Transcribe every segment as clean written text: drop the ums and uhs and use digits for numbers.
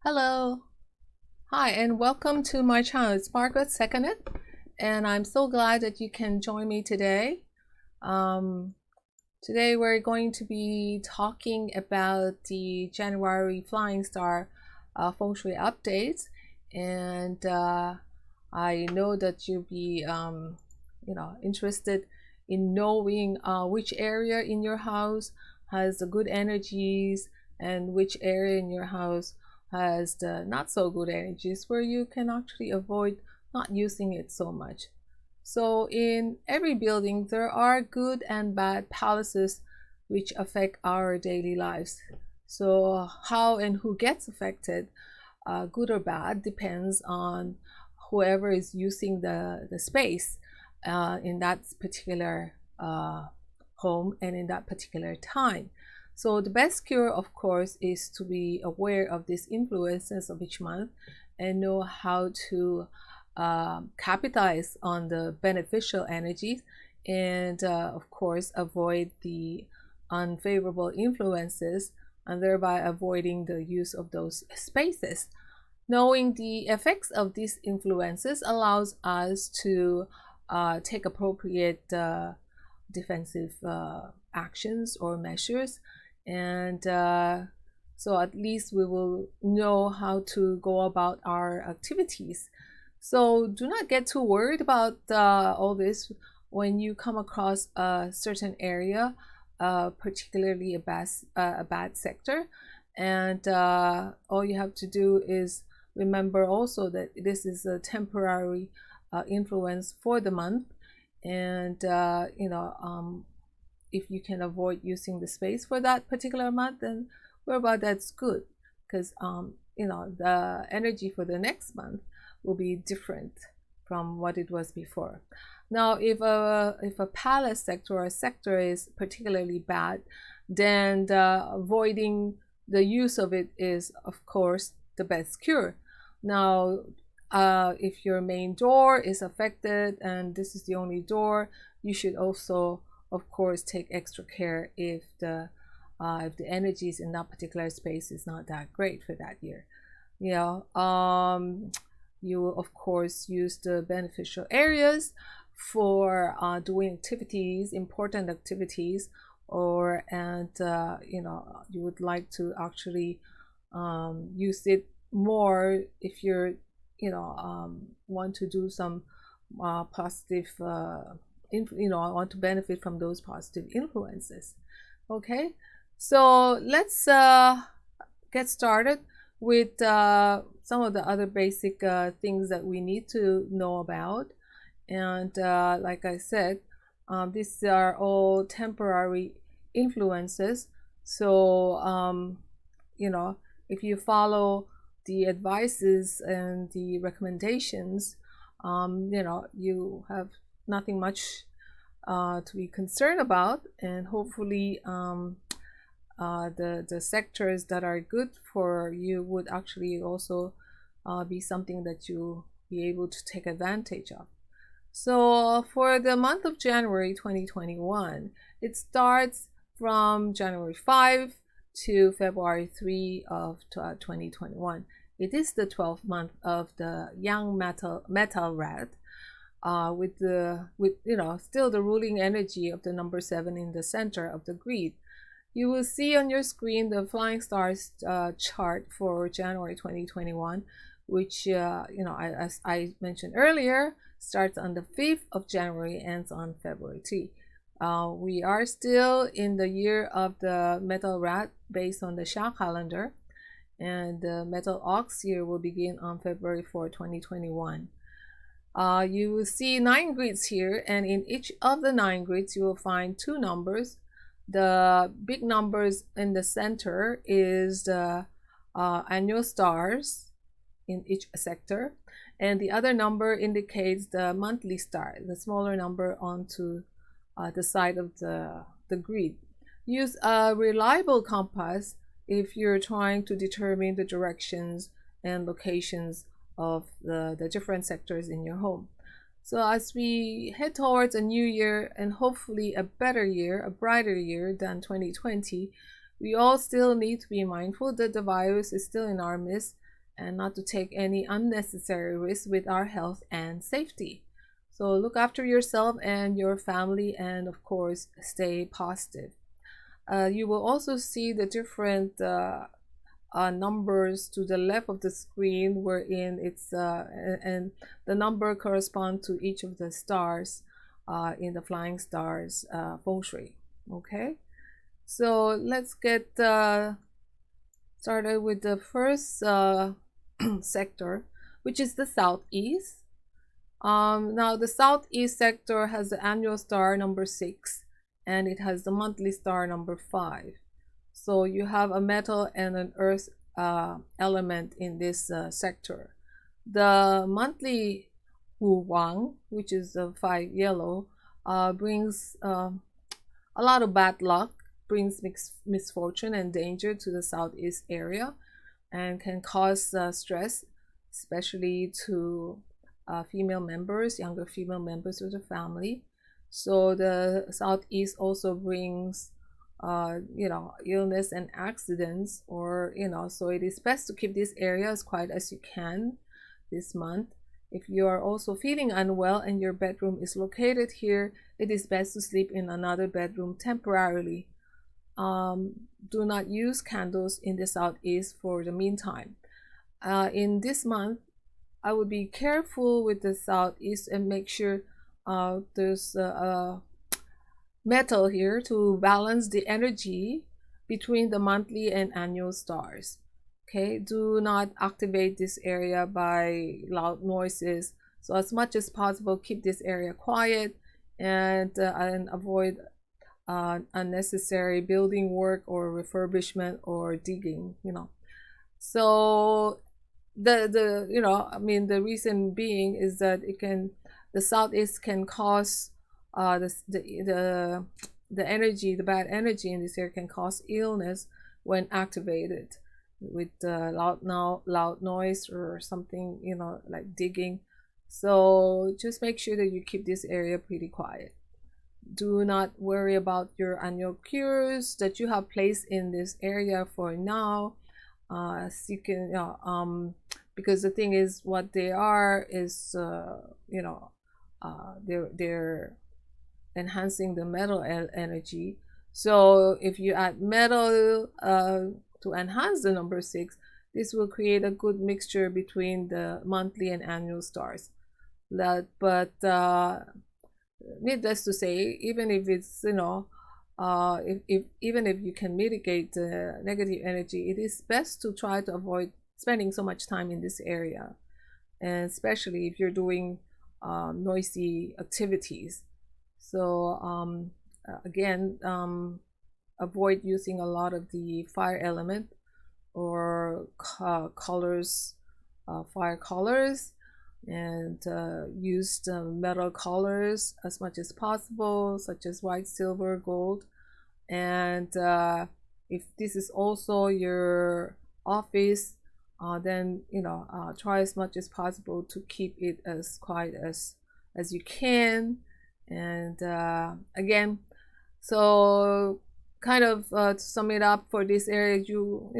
Hello. Hi, and welcome to my channel. It's Margaret Seconded, and I'm so glad that you can join me today. Today we're going to be talking about the January Flying Star Feng Shui updates, and I know that you'll be interested in knowing which area in your house has the good energies and which area in your house has the not so good energies, where you can actually avoid not using it so much. So in every building there are good and bad palaces which affect our daily lives. So how and who gets affected, good or bad, depends on whoever is using the space in that particular home and in that particular time. So the best cure, of course, is to be aware of these influences of each month and know how to capitalize on the beneficial energies and, of course, avoid the unfavorable influences and thereby avoiding the use of those spaces. Knowing the effects of these influences allows us to take appropriate defensive actions or measures, and so at least we will know how to go about our activities. So do not get too worried about all this when you come across a certain area, particularly a bad sector, and all you have to do is remember also that this is a temporary influence for the month, and if you can avoid using the space for that particular month, then that's good, because the energy for the next month will be different from what it was before. Now, if a palace sector or a sector is particularly bad, then avoiding the use of it is, of course, the best cure. Now, if your main door is affected and this is the only door, you should also, of course, take extra care if the energies in that particular space is not that great for that year. You will, of course, use the beneficial areas for doing activities, important activities, or you would like to actually use it more if you're want to do some positive want to benefit from those positive influences. Okay, so let's get started with some of the other basic things that we need to know about. And like I said, these are all temporary influences. So if you follow the advices and the recommendations, you have nothing much to be concerned about, and hopefully the sectors that are good for you would actually also be something that you'll be able to take advantage of. So for the month of January 2021, it starts from January 5 to February 3 of 2021. It is the 12th month of the young metal rat, with still the ruling energy of the number 7 in the center of the grid. You will see on your screen the Flying Stars chart for January 2021, which as I mentioned earlier, starts on the 5th of January, ends on February 3. We are still in the year of the metal rat based on the Xia calendar, and the metal ox year will begin on February 4, 2021. You will see 9 grids here, and in each of the 9 grids you will find 2 numbers. The big numbers in the center is the annual stars in each sector, and the other number indicates the monthly star, the smaller number onto the side of the grid. Use a reliable compass if you're trying to determine the directions and locations of the different sectors in your home. So as we head towards a new year and hopefully a better year, a brighter year than 2020, we all still need to be mindful that the virus is still in our midst, and not to take any unnecessary risks with our health and safety. So look after yourself and your family, and of course, stay positive. You will also see the different numbers to the left of the screen, wherein it's and the number correspond to each of the stars in the Flying Stars Feng Shui. Okay, so let's get started with the first sector, which is the southeast. Now the southeast sector has the annual star number 6, and it has the monthly star number 5. So you have a metal and an earth element in this sector. The monthly Wu Wang, which is the 5 yellow, brings a lot of bad luck, brings misfortune and danger to the southeast area, and can cause stress, especially to female members, younger female members of the family. So the southeast also brings illness and accidents, or so it is best to keep this area as quiet as you can this month. If you are also feeling unwell and your bedroom is located here, it is best to sleep in another bedroom temporarily. Do not use candles in the southeast for the meantime. In this month, I would be careful with the southeast and make sure there's metal here to balance the energy between the monthly and annual stars. Okay, do not activate this area by loud noises. So as much as possible, keep this area quiet, and avoid unnecessary building work or refurbishment or digging. So the reason being is that the southeast can cause the energy, the bad energy in this area can cause illness when activated with loud noise or something, like digging. So just make sure that you keep this area pretty quiet. Do not worry about your annual cures that you have placed in this area for now. You can, because the thing is, what they are is, they're enhancing the metal energy. So if you add metal to enhance the number 6, this will create a good mixture between the monthly and annual stars. But needless to say, even if it's even if you can mitigate the negative energy, it is best to try to avoid spending so much time in this area, and especially if you're doing noisy activities. So again, avoid using a lot of the fire element or colors, fire colors, and use the metal colors as much as possible, such as white, silver, gold. And if this is also your office, then try as much as possible to keep it as quiet as you can. And again, so kind of to sum it up for this area, you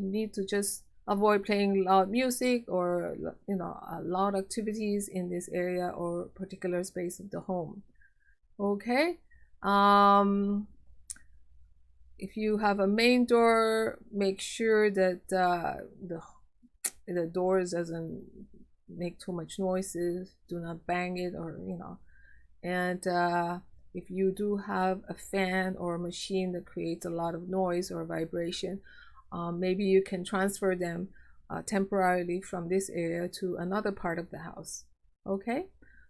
need to just avoid playing loud music or loud activities in this area or particular space of the home. Okay, if you have a main door, make sure that the doors doesn't make too much noises. Do not bang it, or and if you do have a fan or a machine that creates a lot of noise or vibration, maybe you can transfer them temporarily from this area to another part of the house. Okay,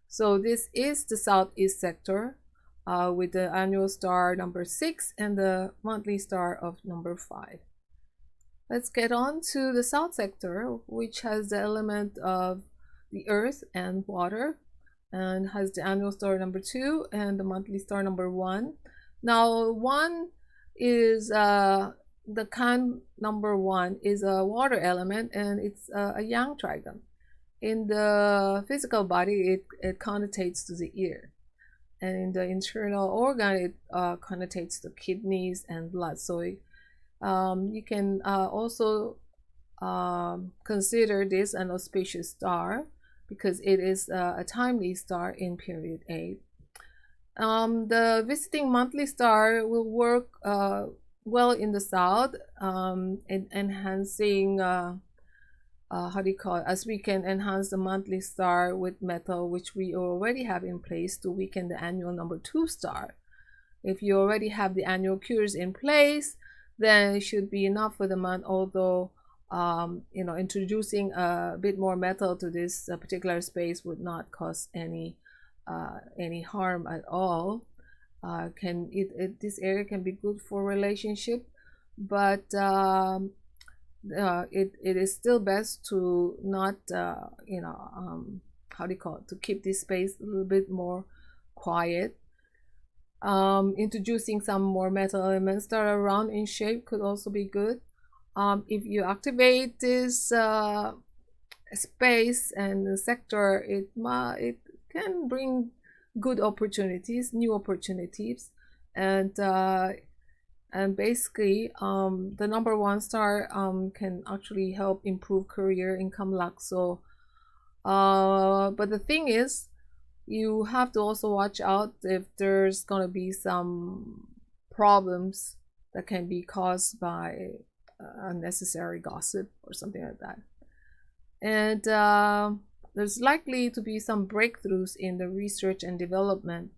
so this is the southeast sector with the annual star number 6 and the monthly star of number 5. Let's get on to the south sector, which has the element of the earth and water, and has the annual star number 2 and the monthly star number 1. Now 1 is the kan number 1 is a water element, and it's a yang trigon. In the physical body, it connotates to the ear, and in the internal organ, it connotates the kidneys and blood. So you can also consider this an auspicious star because it is a timely star in period 8. The visiting monthly star will work well in the south, in enhancing how do you call it, as we can enhance the monthly star with metal which we already have in place to weaken the annual number 2 star. If you already have the annual cures in place, then it should be enough for the month, although introducing a bit more metal to this particular space would not cause any harm at all. This area can be good for relationship, but it is still best to not how do you call it, to keep this space a little bit more quiet. Introducing some more metal elements that are round in shape could also be good. If you activate this space and sector, it can bring good opportunities, new opportunities, and basically the number 1 star can actually help improve career, income, luck. So but the thing is, you have to also watch out if there's gonna be some problems that can be caused by unnecessary gossip or something like that. And there's likely to be some breakthroughs in the research and development,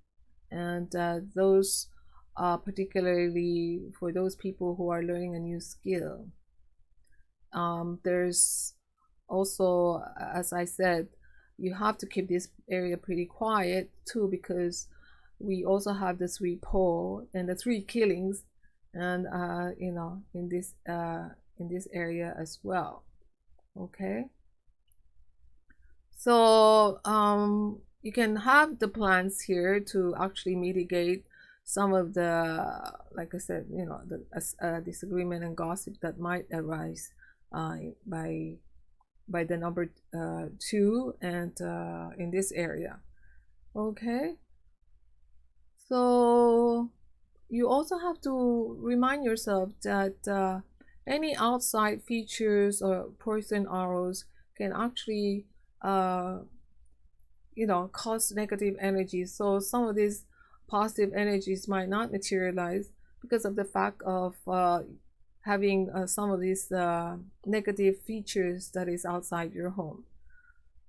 and those particularly for those people who are learning a new skill. There's also, as I said, you have to keep this area pretty quiet too, because we also have the 3 pole and the 3 killings, and in this area as well. Okay, so you can have the plants here to actually mitigate some of the, like I said, the disagreement and gossip that might arise by the number 2 and in this area. Okay, so you also have to remind yourself that any outside features or poison arrows can actually cause negative energy. So some of these positive energies might not materialize because of the fact of having some of these negative features that is outside your home.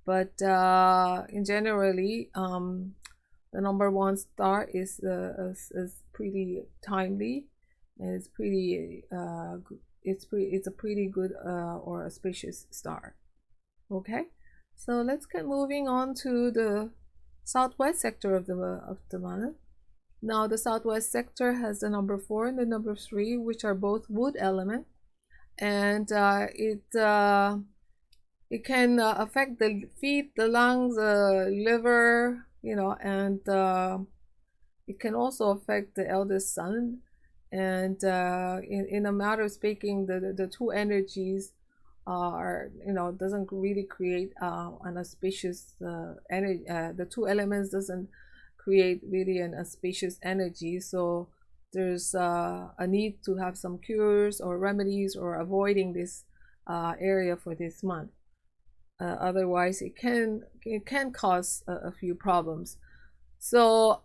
But in generally, the number 1 star is pretty timely, and it's pretty it's a pretty good or auspicious star. Okay, so let's get moving on to the southwest sector of the month. Now the southwest sector has the number 4 and the number 3, which are both wood element, and it can affect the feet, the lungs, the liver, and it can also affect the eldest son. And in a matter of speaking, the 2 energies are doesn't really create an auspicious energy. The 2 elements doesn't create really an auspicious energy, so there's a need to have some cures or remedies or avoiding this area for this month. Otherwise it can cause a few problems. So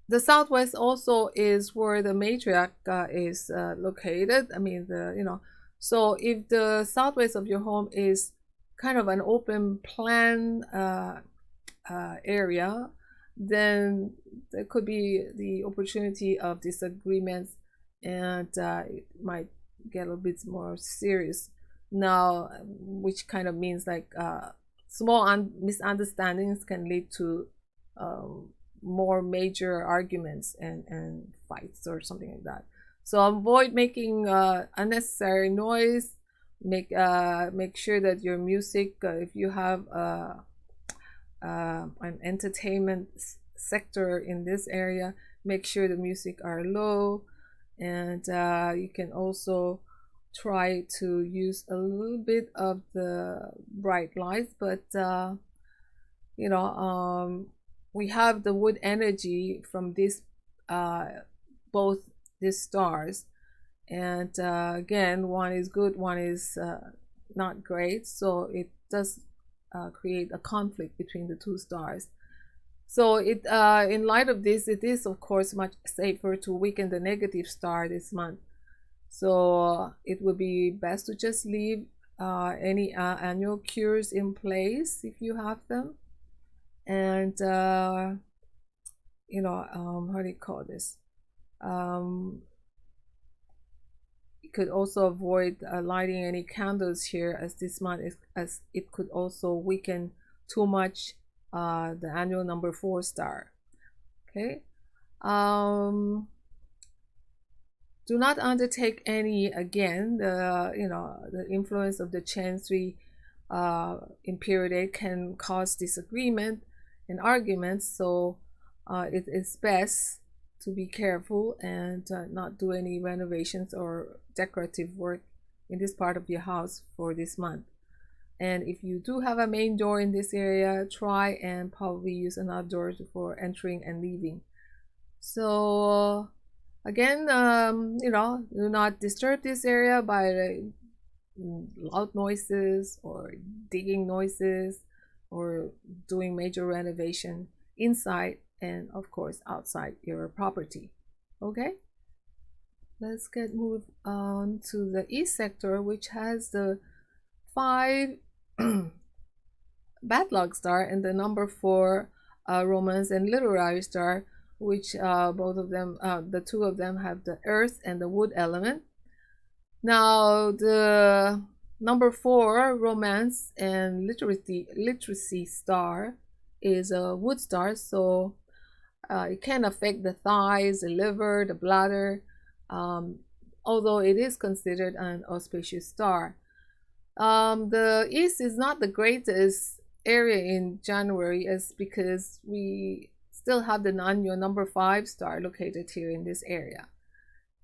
the southwest also is where the matriarch is located. I mean, so if the southwest of your home is kind of an open plan area, then there could be the opportunity of disagreements, and it might get a little bit more serious now, which kind of means like small misunderstandings can lead to more major arguments and fights or something like that. So avoid making unnecessary noise. Make sure that your music, if you have an entertainment sector in this area, make sure the music are low, and you can also try to use a little bit of the bright lights, but we have the wood energy from this both these stars, and again, one is good, one is not great, so it does create a conflict between the two stars. So it in light of this, it is of course much safer to weaken the negative star this month. So it would be best to just leave any annual cures in place if you have them, and how do you call this? You could also avoid lighting any candles here, as this month as it could also weaken too much the annual number 4 star. Okay. Do not undertake any, again, the influence of the Chancery in period 8 can cause disagreement and arguments, so it is best to be careful and not do any renovations or decorative work in this part of your house for this month. And if you do have a main door in this area, try and probably use another door for entering and leaving. So again, do not disturb this area by loud noises or digging noises or doing major renovation inside and of course outside your property. Okay, let's move on to the east sector, which has the 5 bad luck star and the number 4 romance and literary star, which both of them, the two of them, have the earth and the wood element. Now the number 4 romance and literacy star is a wood star, so it can affect the thighs, the liver, the bladder, although it is considered an auspicious star. The east is not the greatest area in January, is because we still have the annual number 5 star located here in this area,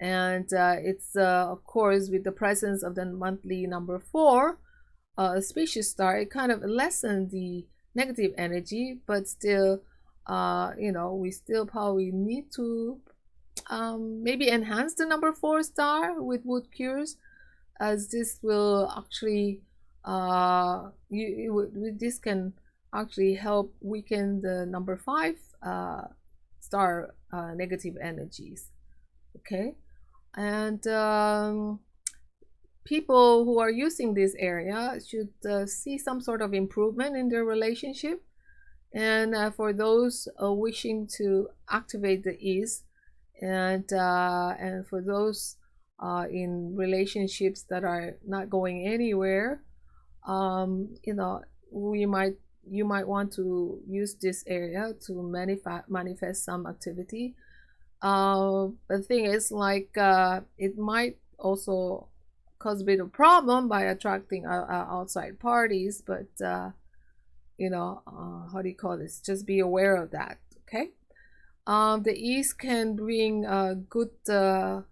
and it's of course, with the presence of the monthly number 4 auspicious star, it kind of lessens the negative energy, but still we still probably need to maybe enhance the number 4 star with wood cures, as this will actually this can actually help weaken the number 5 star negative energies. Okay, and people who are using this area should see some sort of improvement in their relationship. And for those wishing to activate the ease, and for those in relationships that are not going anywhere, you might want to use this area to manifest some activity. The thing is, like, it might also cause a bit of problem by attracting outside parties, but how do you call this? Just be aware of that. Okay. The east can bring good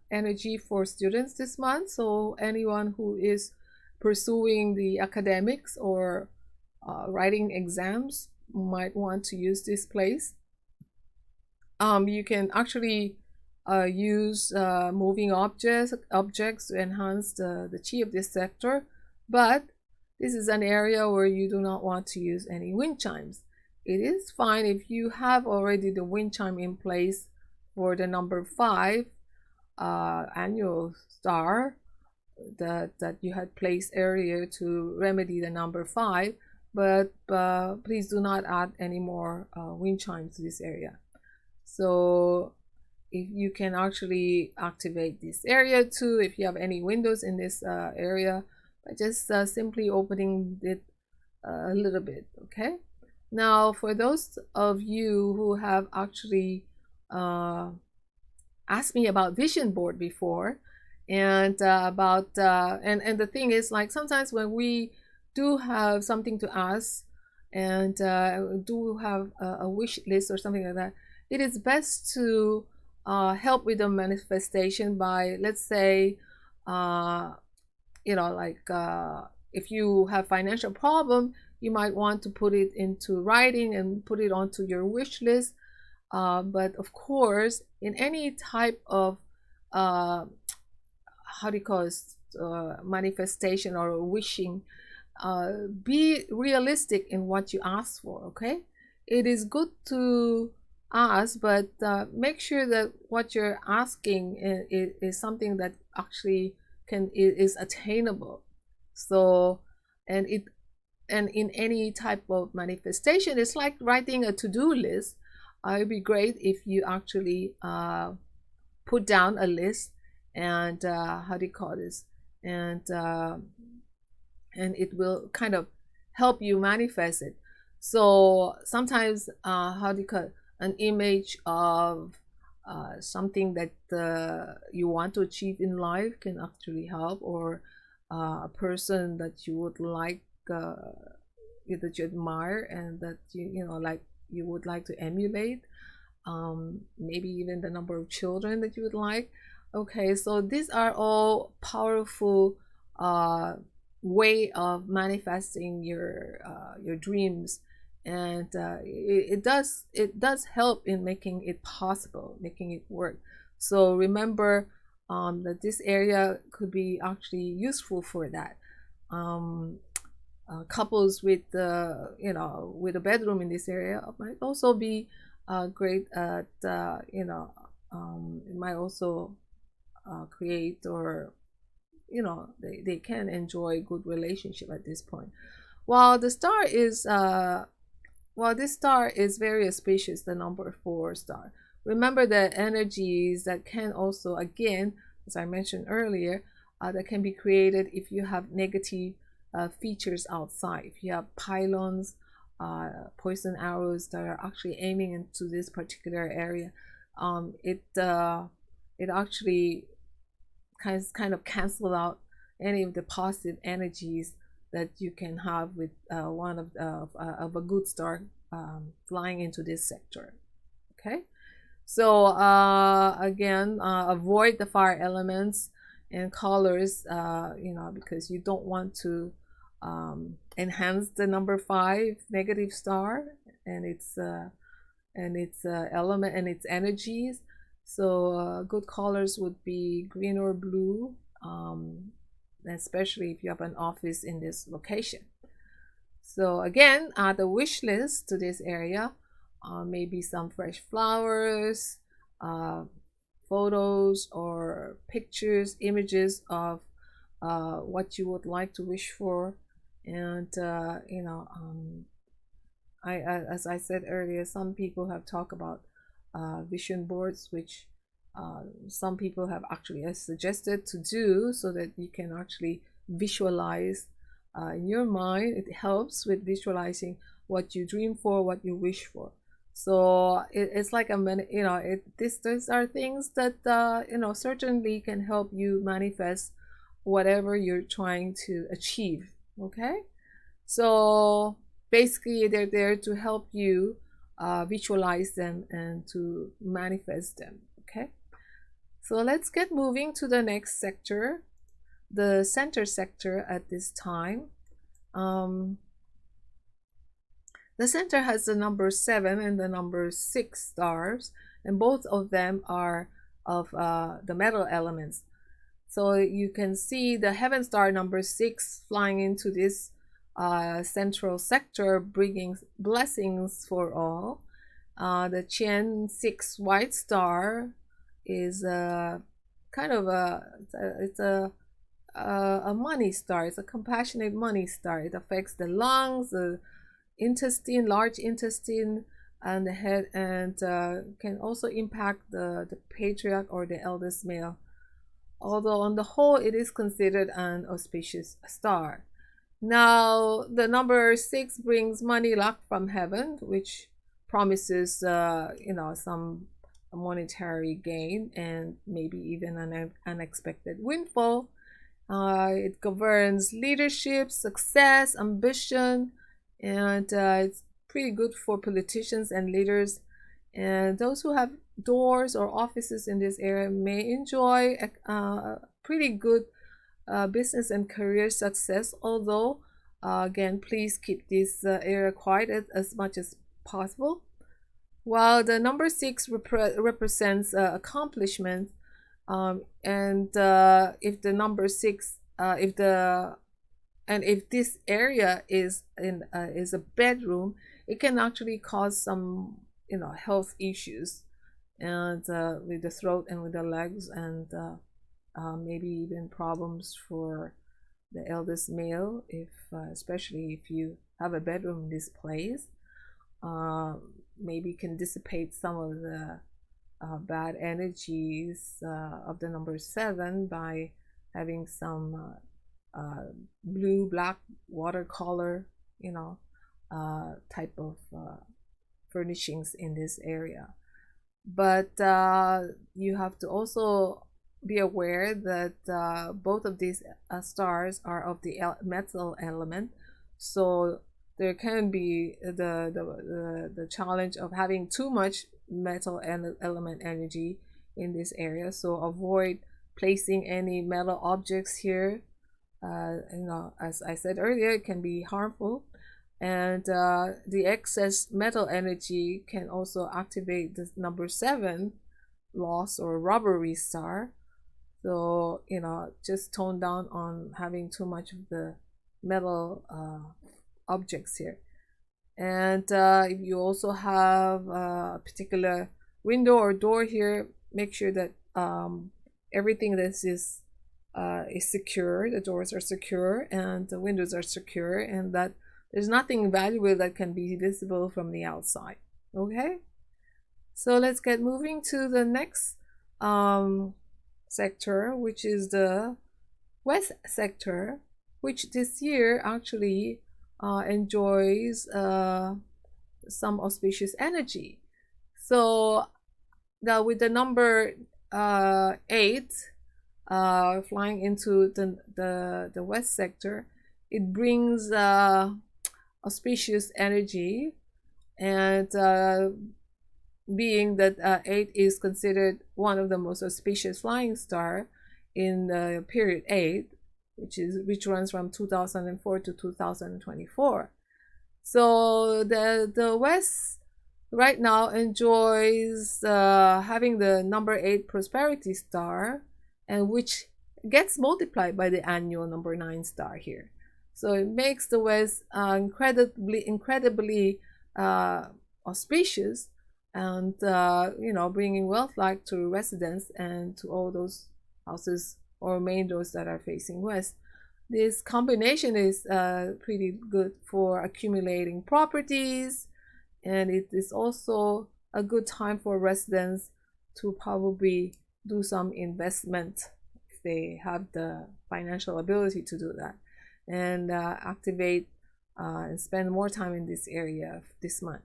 energy for students this month, so anyone who is pursuing the academics or writing exams might want to use this place. You can actually use moving objects to enhance the chi of this sector, but this is an area where you do not want to use any wind chimes. It is fine if you have already the wind chime in place for the number 5 annual star that you had placed earlier to remedy the number 5, but please do not add any more wind chimes to this area. So if you can actually activate this area too, if you have any windows in this area, by just simply opening it a little bit. Okay. Now, for those of you who have actually asked me about vision board before, and and the thing is, like, sometimes when we do have something to ask and do have a wish list or something like that, it is best to help with the manifestation by, let's say, if you have financial problem, you might want to put it into writing and put it onto your wish list. But of course, in any type of how do you call it, manifestation or wishing, be realistic in what you ask for. Okay, it is good to ask, but make sure that what you're asking is something that actually is attainable. So, and it and in any type of manifestation, it's like writing a to-do list. It'd be great if you actually put down a list, and how do you call this, and it will kind of help you manifest it. So sometimes, how do you call it, an image of something that you want to achieve in life can actually help, or a person that you would like, that you admire, and that like you would like to emulate. Maybe even the number of children that you would like. Okay, so these are all powerful way of manifesting your dreams, and it does help in making it possible, making it work. So remember that this area could be actually useful for that. Couples with with a bedroom in this area might also be great at it might also create, or they can enjoy good relationship at this point. While the star is while this star is very auspicious, the number 4 star, remember the energies that can also, again, as I mentioned earlier, that can be created if you have negative features outside. If you have pylons, poison arrows that are actually aiming into this particular area, it actually kind of cancel out any of the positive energies that you can have with one of a good star flying into this sector. Okay, so again, avoid the fire elements and colors, because you don't want to enhance the number 5 negative star and its element and its energies. So good colors would be green or blue, especially if you have an office in this location. So again, the wish list to this area, maybe some fresh flowers, photos or pictures, images of what you would like to wish for. And as I said earlier, some people have talked about vision boards, which some people have actually suggested to do, so that you can actually visualize in your mind. It helps with visualizing what you dream for, what you wish for. So it's like these are things that certainly can help you manifest whatever you're trying to achieve. Okay, so basically they're there to help you visualize them and to manifest them. Okay, so let's get moving to the next sector, the center sector. At this time, the center has the number 7 and the number 6 stars, and both of them are of the metal elements. So you can see the heaven star number 6 flying into this central sector, bringing blessings for all. The Qian 6 white star is kind of it's a money star. It's a compassionate money star. It affects the lungs, the intestine, large intestine, and the head, and can also impact the patriarch or the eldest male. Although on the whole, it is considered an auspicious star. Now, the number 6 brings money luck from heaven, which promises, some monetary gain and maybe even an unexpected windfall. It governs leadership, success, ambition, and it's pretty good for politicians and leaders. And those who have doors or offices in this area may enjoy pretty good business and career success. Although, again, please keep this area quiet as much as possible. While the number 6 represents accomplishment, and if the number 6 if the and if this area is a bedroom, it can actually cause some health issues, and with the throat and with the legs, and maybe even problems for the eldest male, if especially if you have a bedroom in this place. Maybe can dissipate some of the bad energies of the number 7 by having some blue, black, watercolor, type of furnishings in this area. But you have to also be aware that both of these stars are of the metal element, so there can be the challenge of having too much metal element energy in this area. So avoid placing any metal objects here. As I said earlier, it can be harmful, and the excess metal energy can also activate the number 7 loss or robbery star. So just tone down on having too much of the metal objects here. And if you also have a particular window or door here, make sure that everything that is secure. The doors are secure and the windows are secure, and that there's nothing valuable that can be visible from the outside. Okay, so let's get moving to the next sector, which is the west sector, which this year actually enjoys some auspicious energy. So now with the number 8 flying into the west sector, it brings auspicious energy, and being that 8 is considered one of the most auspicious flying star in the period 8, which runs from 2004 to 2024. So the West right now enjoys having the number 8 prosperity star, and which gets multiplied by the annual number 9 star here. So it makes the West incredibly auspicious, and bringing wealth like to residents and to all those houses or main doors that are facing west. This combination is pretty good for accumulating properties, and it is also a good time for residents to probably do some investment if they have the financial ability to do that, and activate and spend more time in this area this month.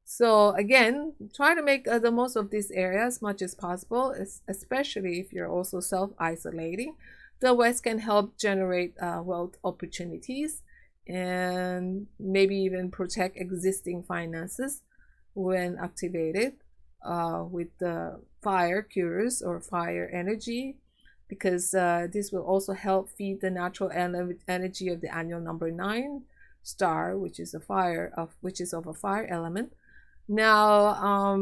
So again, try to make the most of this area as much as possible, especially if you're also self-isolating. The West can help generate wealth opportunities, and maybe even protect existing finances when activated with the fire cures or fire energy, because this will also help feed the natural energy of the annual number 9 star, which is of a fire element. Now,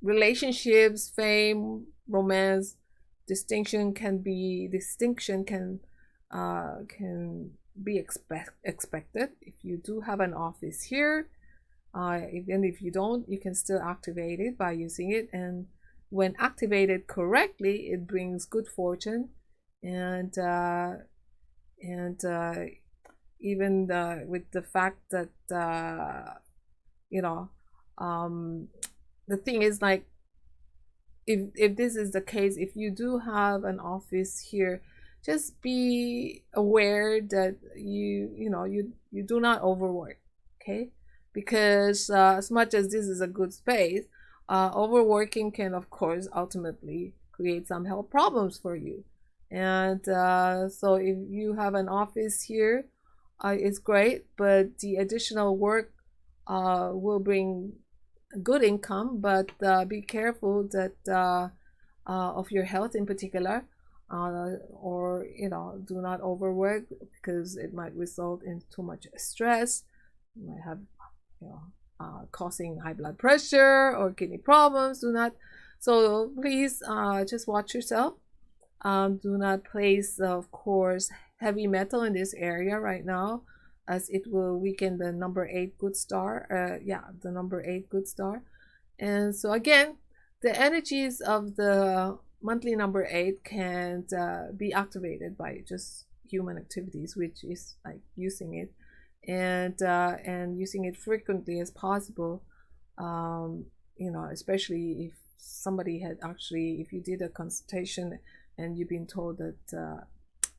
relationships, fame, romance, distinction can be expected if you do have an office here. Even if you don't, you can still activate it by using it, and when activated correctly, it brings good fortune, and even with the fact that the thing is, like, if this is the case, if you do have an office here, just be aware that you do not overwork, okay? Because as much as this is a good space, overworking can of course ultimately create some health problems for you. And so if you have an office here, it's great, but the additional work will bring good income, but be careful that of your health in particular, or do not overwork, because it might result in too much stress. You might have causing high blood pressure or kidney problems. Do not. So please just watch yourself. Do not place, of course, heavy metal in this area right now, as it will weaken the number 8 good star. Yeah, the number 8 good star. And so again, the energies of the monthly number 8 can be activated by just human activities, which is like using it and using it frequently as possible. Especially if somebody had actually, if you did a consultation and you've been told that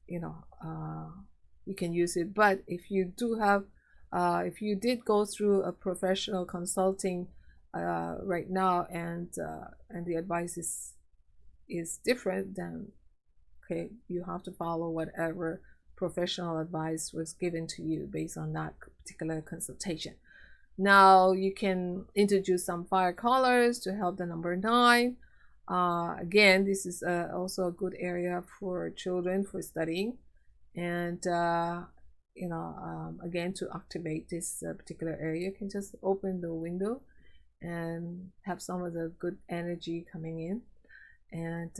you can use it. But if you do have, if you did go through a professional consulting right now, and the advice is different, then okay, you have to follow whatever professional advice was given to you based on that particular consultation. Now you can introduce some fire colors to help the number 9. Again, this is also a good area for children for studying, and again, to activate this particular area, you can just open the window and have some of the good energy coming in, and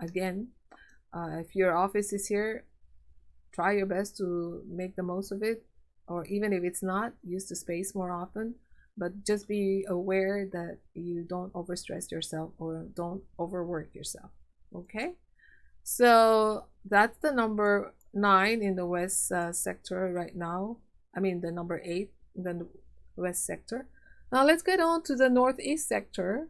again, if your office is here, try your best to make the most of it, or even if it's not, use the space more often. But just be aware that you don't overstress yourself or don't overwork yourself. Okay, so that's the number 9 in the west sector right now. I mean the number 8 in the west sector. Now let's get on to the northeast sector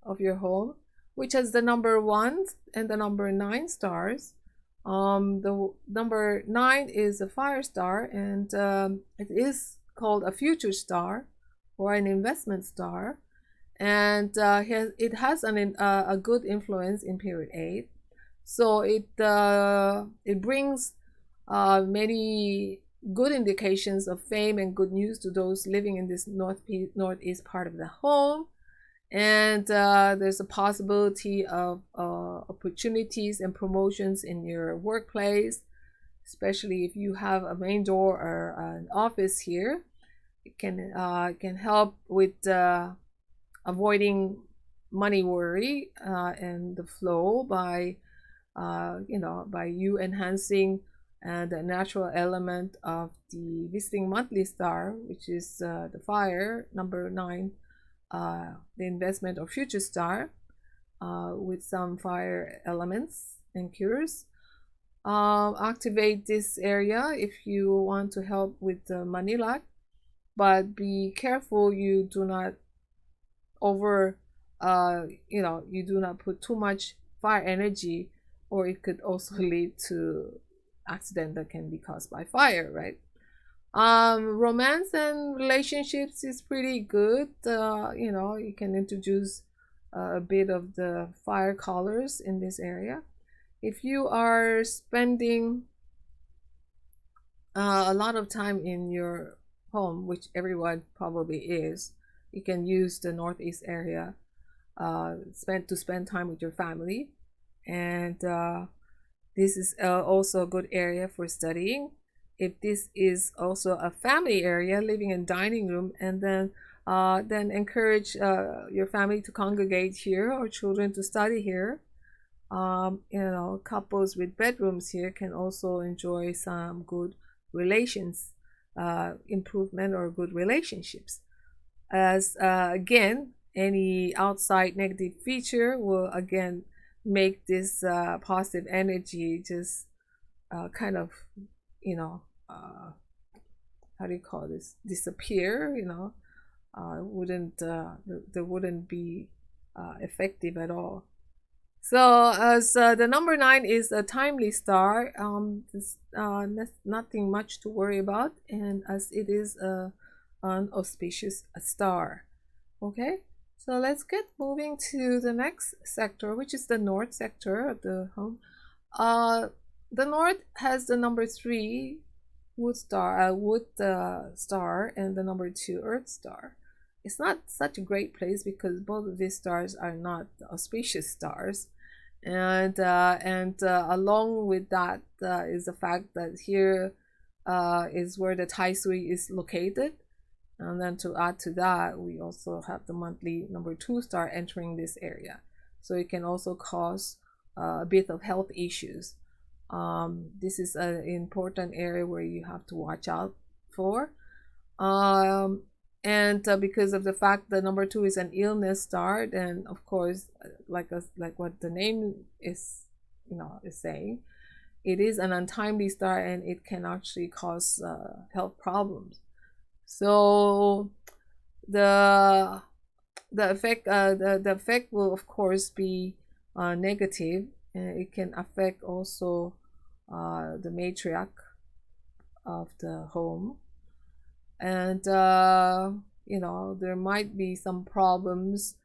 of your home, which has the number 1 and the number 9 stars. The number 9 is a fire star, and it is called a future star or an investment star, and it has a good influence in period 8. So it brings many good indications of fame and good news to those living in this northeast part of the home. And there's a possibility of opportunities and promotions in your workplace, especially if you have a main door or an office here. It can help with avoiding money worry and the flow by you enhancing the natural element of the visiting monthly star, which is the fire number 9, the investment or future star, with some fire elements and cures. Activate this area if you want to help with the money luck, but be careful you do not you do not put too much fire energy, or it could also lead to accident that can be caused by fire, right? Romance and relationships is pretty good. You can introduce a bit of the fire colors in this area. If you are spending a lot of time in your home, which everyone probably is, you can use the northeast area to spend time with your family, and this is also a good area for studying. If this is also a family area, living in dining room, and then encourage your family to congregate here or children to study here. Couples with bedrooms here can also enjoy some good relations improvement or good relationships, as again, any outside negative feature will again make this positive energy just kind of how do you call this, disappear. Wouldn't they wouldn't be effective at all. So as the number 9 is a timely star, there's nothing much to worry about, and as it is an auspicious star. Okay, so let's get moving to the next sector, which is the north sector of the home. The north has the number 3 wood star, and the number 2 earth star. It's not such a great place because both of these stars are not auspicious stars, and along with that is the fact that here is where the Tai Sui is located, and then to add to that, we also have the monthly number 2 star entering this area. so it can also cause a bit of health issues. This is an important area where you have to watch out for. And because of the fact that number 2 is an illness star, then of course, like what the name is, is saying, it is an untimely star, and it can actually cause health problems. So the effect will of course be negative, and it can affect also the matriarch of the home. And there might be some problems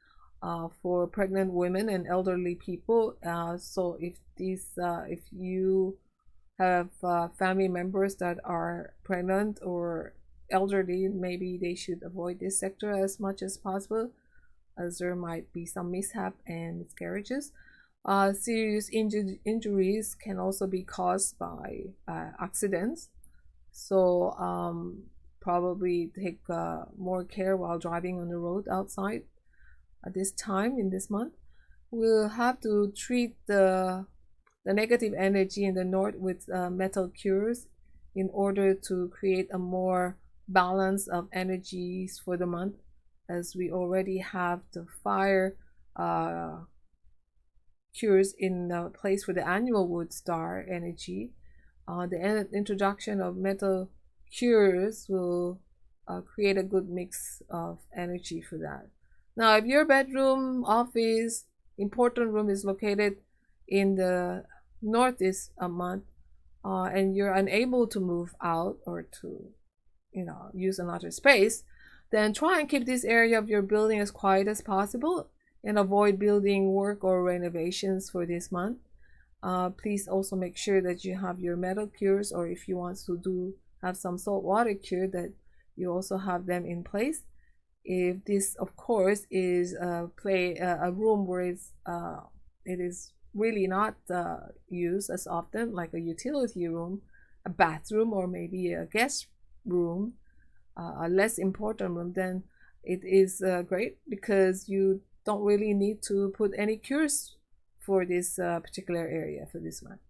for pregnant women and elderly people. So if you have family members that are pregnant or elderly, maybe they should avoid this sector as much as possible, as there might be some mishap and miscarriages. Serious injuries can also be caused by accidents. So probably take more care while driving on the road outside at this time in this month. We'll have to treat the negative energy in the north with metal cures in order to create a more balance of energies for the month, as we already have the fire cures in place for the annual wood star energy. The introduction of metal cures will create a good mix of energy for that. Now, if your bedroom, office, important room is located in the north this month, and you're unable to move out or to use another space, then try and keep this area of your building as quiet as possible and avoid building work or renovations for this month. Please also make sure that you have your metal cures, or if you want to have some salt water cure, that you also have them in place. If this of course is a room where it is really not used as often, like a utility room, a bathroom, or maybe a guest room, a less important room, then it is great, because you don't really need to put any cures for this particular area for this month.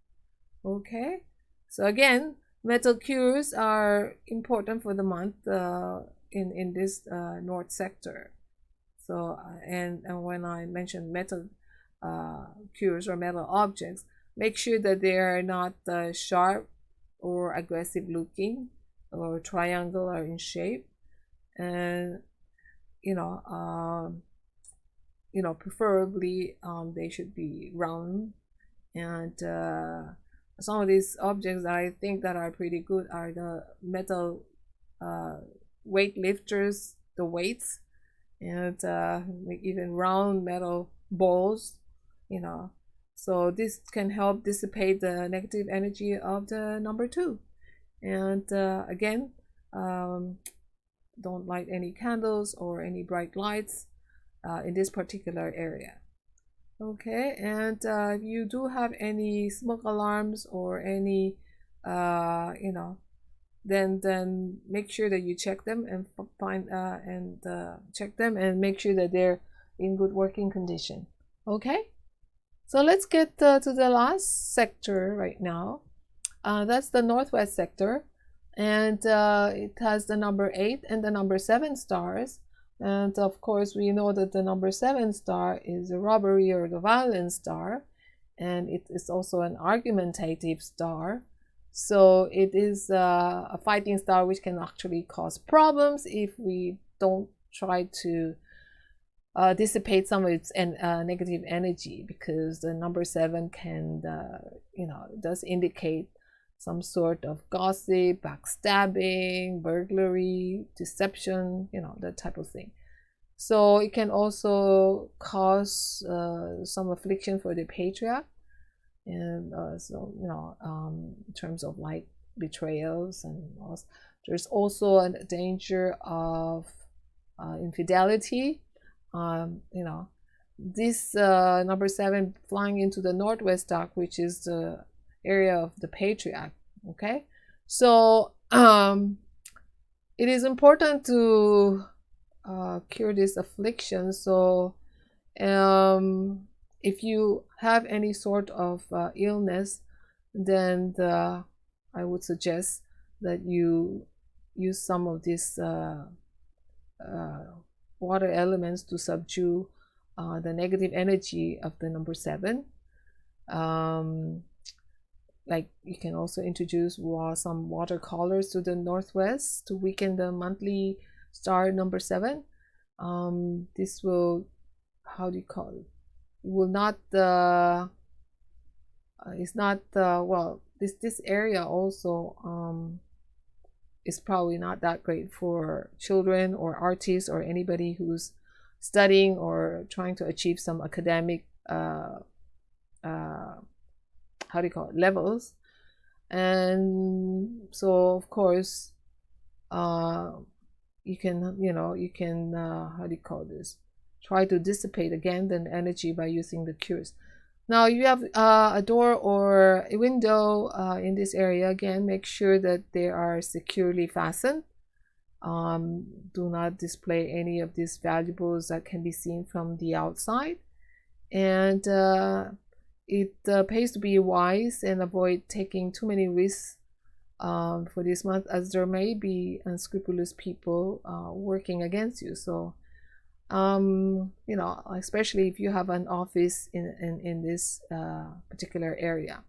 Okay, so again, metal cures are important for the month in this north sector. So and when I mention metal cures or metal objects, make sure that they are not sharp or aggressive looking or triangular in shape, and preferably they should be round. And some of these objects that I think that are pretty good are the metal weight lifters, the weights, and even round metal balls, so this can help dissipate the negative energy of the number 2. And again, don't light any candles or any bright lights in this particular area. Okay, and if you do have any smoke alarms or any then make sure that you check them and check them and make sure that they're in good working condition. Okay, so let's get to the last sector right now. That's the northwest sector, and it has the number 8 and the number 7 stars. And of course, we know that the number 7 star is the robbery or the violence star, and it is also an argumentative star. So it is a fighting star, which can actually cause problems if we don't try to dissipate some of its negative energy, because the number 7 can, does indicate some sort of gossip, backstabbing, burglary, deception, that type of thing. So it can also cause some affliction for the patriarch, and in terms of like betrayals and loss. There's also a danger of infidelity. This number 7 flying into the northwest dark, which is the area of the patriarch. Okay, so it is important to cure this affliction. So if you have any sort of illness, then I would suggest that you use some of these water elements to subdue the negative energy of the number 7. Like you can also introduce some watercolors to the northwest to weaken the monthly star number 7. This will, how do you call it? It will not it's not well, this area also is probably not that great for children or artists or anybody who's studying or trying to achieve some academic how do you call it, levels. And so of course you can how do you call this, try to dissipate again the energy by using the cures. Now you have a door or a window in this area. Again, make sure that they are securely fastened. Do not display any of these valuables that can be seen from the outside. And it pays to be wise and avoid taking too many risks for this month, as there may be unscrupulous people working against you. So especially if you have an office in this particular area.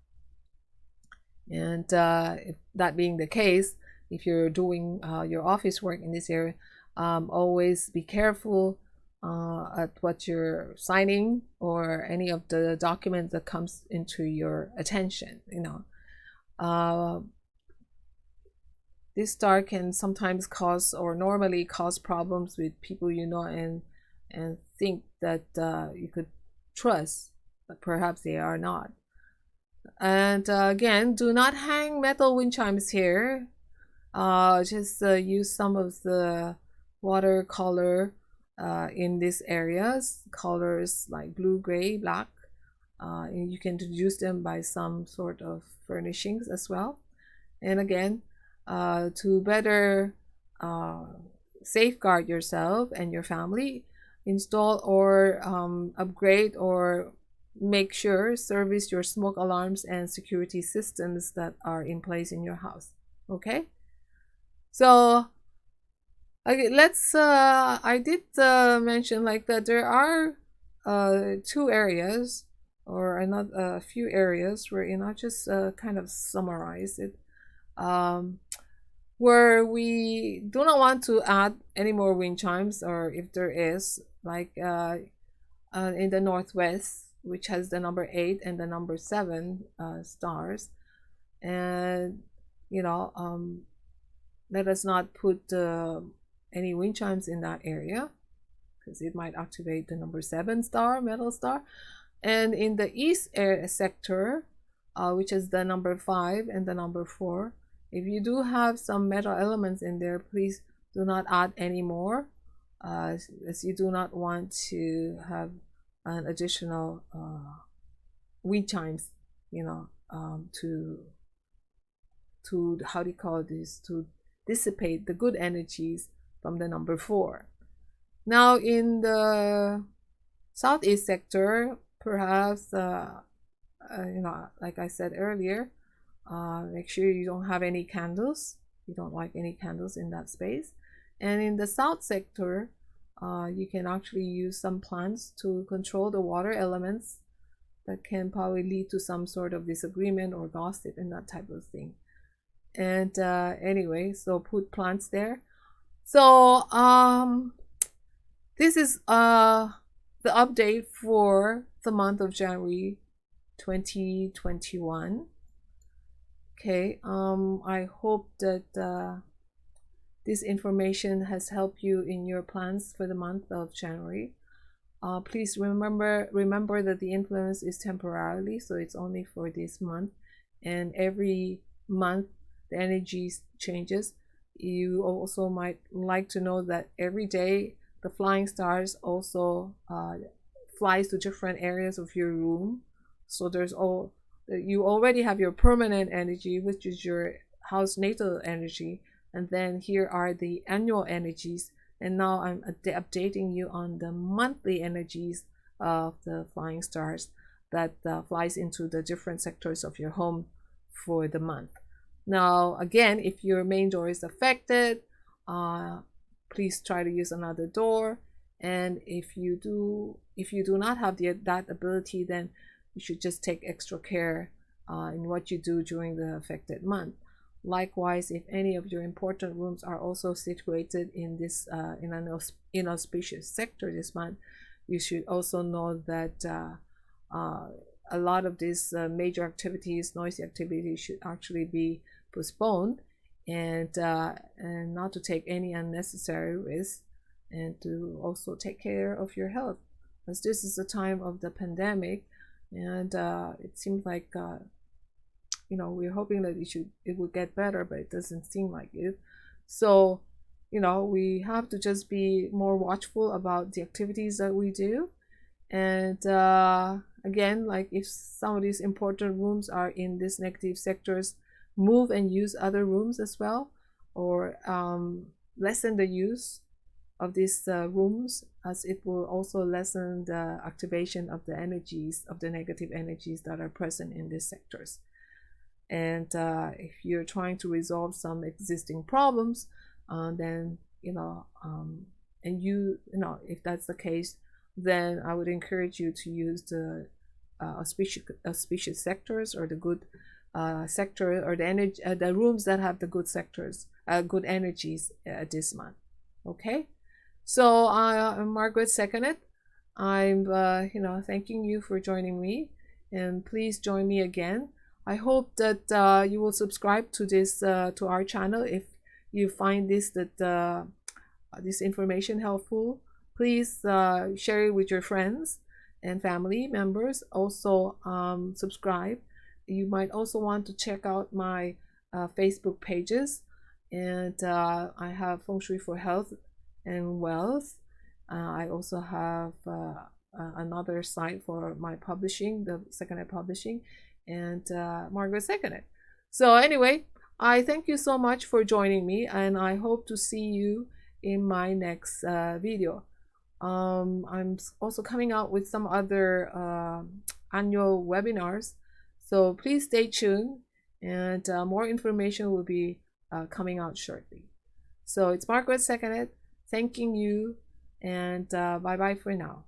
And if that being the case, if you're doing your office work in this area, always be careful at what you're signing or any of the documents that comes into your attention. This star can sometimes cause, or normally cause, problems with people and think that you could trust, but perhaps they are not. And again, do not hang metal wind chimes here. Just use some of the watercolor in these areas, colors like blue, gray, black. And you can introduce them by some sort of furnishings as well. And again, to better safeguard yourself and your family, install or upgrade or make sure service your smoke alarms and security systems that are in place in your house. Okay, so let's I did mention like that there are 2 areas or another a few areas where I just kind of summarize it, where we do not want to add any more wind chimes, or if there is, like in the northwest, which has the number 8 and the number 7 stars. And let us not put any wind chimes in that area, because it might activate the number 7 star, metal star. And in the east sector, which is the number 5 and the number 4, if you do have some metal elements in there, please do not add any more, as you do not want to have an additional wind chimes, to how do you call this, to dissipate the good energies from the number 4. Now in the southeast sector, perhaps like I said earlier, make sure you don't have any candles. You don't like any candles in that space. And in the south sector, you can actually use some plants to control the water elements that can probably lead to some sort of disagreement or gossip and that type of thing. And anyway, so put plants there. So this is the update for the month of January 2021. Okay, I hope that this information has helped you in your plans for the month of January. Please remember that the influence is temporarily, so it's only for this month, and every month the energy changes. You also might like to know that every day the flying stars also flies to different areas of your room. So you already have your permanent energy, which is your house natal energy, and then here are the annual energies, and now I'm updating you on the monthly energies of the flying stars that flies into the different sectors of your home for the month. Now, again, if your main door is affected, please try to use another door. And if you do not have that ability, then you should just take extra care in what you do during the affected month. Likewise, if any of your important rooms are also situated in this in an inauspicious sector this month, you should also know that a lot of these major activities, noisy activities, should actually be postponed, and not to take any unnecessary risks, and to also take care of your health, as this is the time of the pandemic, and it seems like we're hoping that it will get better, but it doesn't seem like it. So we have to just be more watchful about the activities that we do. And again, like if some of these important rooms are in these negative sectors, move and use other rooms as well, or lessen the use of these rooms, as it will also lessen the activation of the energies, of the negative energies that are present in these sectors. And if you're trying to resolve some existing problems, then and if that's the case, then I would encourage you to use the auspicious sectors, or the good sector, or the energy, the rooms that have the good sectors, good energies this month. Okay, so I'm Margaret Seconded. I'm thanking you for joining me, and please join me again. I hope that you will subscribe to this to our channel if you find this information helpful. Please share it with your friends and family members. Also subscribe. You might also want to check out my Facebook pages, and I have Feng Shui for Health and Wealth. I also have another site for my publishing, the Seconded Publishing, and Margaret Seconded. So anyway, I thank you so much for joining me, and I hope to see you in my next video. I'm also coming out with some other annual webinars, so please stay tuned, and more information will be coming out shortly. So it's Margaret Seconded, thanking you, and bye bye for now.